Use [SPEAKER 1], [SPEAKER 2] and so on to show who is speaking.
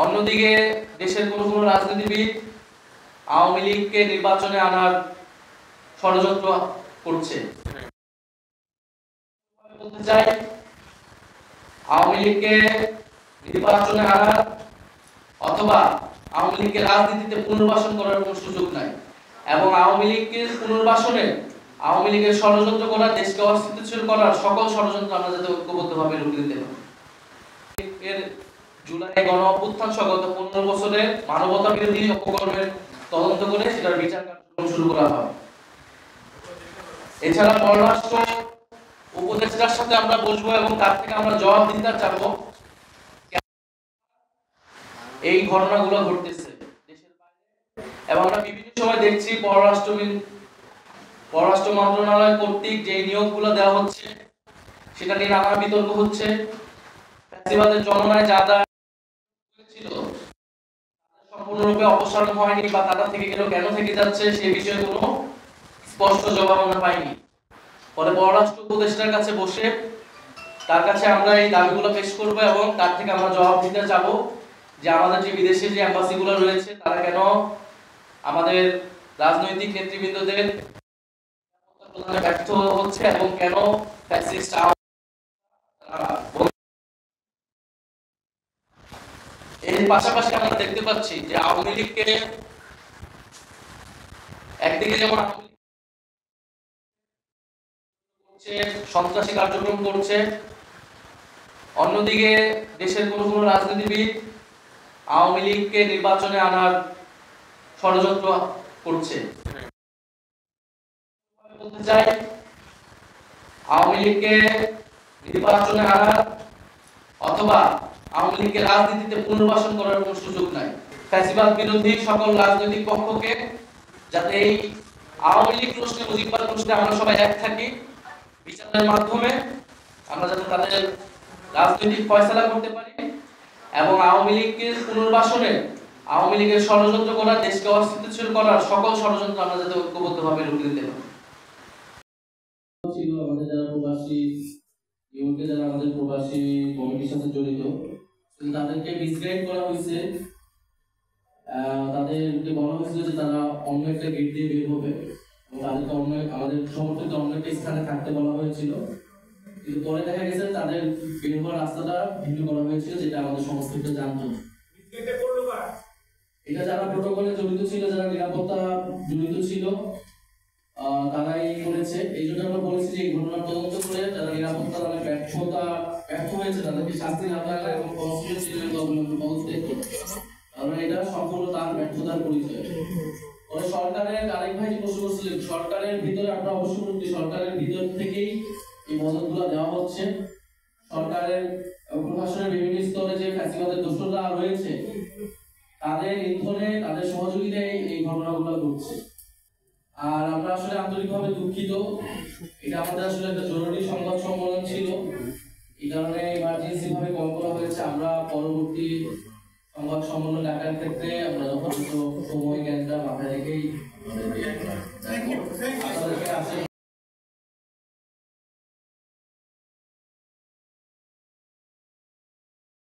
[SPEAKER 1] অন্যদিকে দেশের কোন কোন রাজনীতিবিদ আওয়ামী লীগকে নির্বাচনে আনার ষড়যন্ত্র করছে। বলতে চাই, আওয়ামী লীগকে নির্বাচনে আনার অথবা আওয়ামী লীগকে রাজনীতিতে পুনর্বাসন করার কোনো সুযোগ নাই এবং আওয়ামী লীগকে পুনর্বাসনে আওয়ামী লীগের ষড়যন্ত্র করা, দেশকে অস্থিতিশীল করার সকল ষড়যন্ত্র আমরা যাতে ঐক্যবদ্ধভাবে রুখে দিতে পারি। এর জুলাই গণ অভ্যুত্থান সহ গত 15 বছরে মানবতা বিরোধী অপকর্মের তদন্ত করে সেটার বিচার কার্যক্রম শুরু করা হয়। এছাড়া পররাষ্ট্র উপদেষ্টার সাথে আমরা বসবো এবং তার থেকে আমরা জবাবদিহিতা চাইবো এই ঘটনাগুলো ঘটতেছে দেশের বাইরে, এবং আমরা বিভিন্ন সময় দেখছি পররাষ্ট্র মন্ত্রণালয় কর্তৃক যে নিয়োগগুলো দেওয়া হচ্ছে সেটা নিয়ে নানা বিতর্ক হচ্ছে। ফ্যাসিবাদের জননায় যারা ছিল সম্পূর্ণরূপে অপসারণ হয়নি বা তারা থেকে কেন থেকে যাচ্ছে সেই বিষয়ে কোনো স্পষ্ট জবাব আমরা পাইনি। ফলে পররাষ্ট্র উপদেষ্টার কাছে বসে তার কাছে আমরা এই দাবিগুলো পেশ করব এবং তার থেকে আমরা জবাব দিতে চাবো যে আমাদের যে বিদেশে যে এম্বাসিগুলো রয়েছে তারা কেন আমাদের রাজনৈতিক নেতৃবৃন্দদের প্রদানে ব্যর্থ হচ্ছে এবং কেন ফ্যাসিস্ট এর পাশাপাশি আমরা দেখতে পাচ্ছি যে আওয়ামী লীগকে একদিকে যেমন সন্ত্রাসী কার্যক্রম করছে, অন্যদিকে দেশের কোন কোন রাজনীতিবিদ আওয়ামী লীগকে নির্বাচনে আনার ষড়যন্ত্র করছে। বলতে চাই, আওয়ামী লীগকে নির্বাচনে আনার অথবা আওয়ামী লীগকে রাজনীতিতে পুনর্বাসন করার কোনো সুযোগ নাই। ফ্যাসিবাদ বিরোধী সকল রাজনৈতিক পক্ষকে যাতে এই আওয়ামী লীগ প্রশ্নে, মুজিববাদ প্রশ্নে আমরা সবাই এক থাকি, বিচারের মাধ্যমে আমরা যাতে তাদের রাজনৈতিক ফয়সালা করতে পারি এবং আওয়ামী লীগকে পুনর্বাসনে আওয়ামী লীগের ষড়যন্ত্র করা, দেশকে অস্থিতিশীল করার সকল ষড়যন্ত্র আমরা যাতে ঐক্যবদ্ধভাবে রুখে দিতে পারি। ছিল আমাদের যারা প্রবাসী ইউকে, যারা আমাদের প্রবাসী কমিটির সাথে জড়িত, তাদেরকে মিসগাইড করা হয়েছে। তাদেরকে বলা হয়েছিল যে তারা অন্য একটা গেট দিয়ে বের হবে এবং তাদেরকে অন্য আমাদের সমর্থিত অন্য একটা স্থানে থাকতে বলা হয়েছিল, কিন্তু পরে দেখা গেছে তাদের বের হওয়ার রাস্তাটা ভিন্ন করা হয়েছিল, যেটা আমাদের সমস্ত জানতো। এটা যারা প্রোটোকলে জড়িত ছিল, যারা নিরাপত্তা জড়িত ছিল, তারাই করেছে। এই জন্য আমরা বলেছি যে এই ঘটনার তদন্ত করে যারা নিরাপত্তা মানে ব্যর্থ হয়েছে তাদেরকে শাস্তি না দেওয়া এবং আমরা এটা সম্পূর্ণ তার ব্যর্থতার পরিচয়। পরে সরকারের আরেক ভাই প্রশ্ন করছিলেন, সরকারের ভিতরে আমরা অবশ্যই সরকারের ভিতর থেকেই এই মদতগুলো দেওয়া হচ্ছে। সরকারের প্রশাসনের বিভিন্ন স্তরে যে ফ্যাসিবাদের দোষরা রয়েছে তাদের ইন্ধনে, তাদের সহযোগিতায় এই ঘটনাগুলো ঘটছে। আর আমরা আসলে আন্তরিকভাবে দুঃখিত, এটা আমাদের আসলে একটা জরুরি সংবাদ সম্মেলন ছিল, এই কারণে ইমার্জেন্সি ভাবে কল করা হয়েছে। আমরা পরবর্তী সংবাদ সম্মেলন ডাকার ক্ষেত্রে আমরা যথাযথ সময় জ্ঞানটা মাথায় রেখেই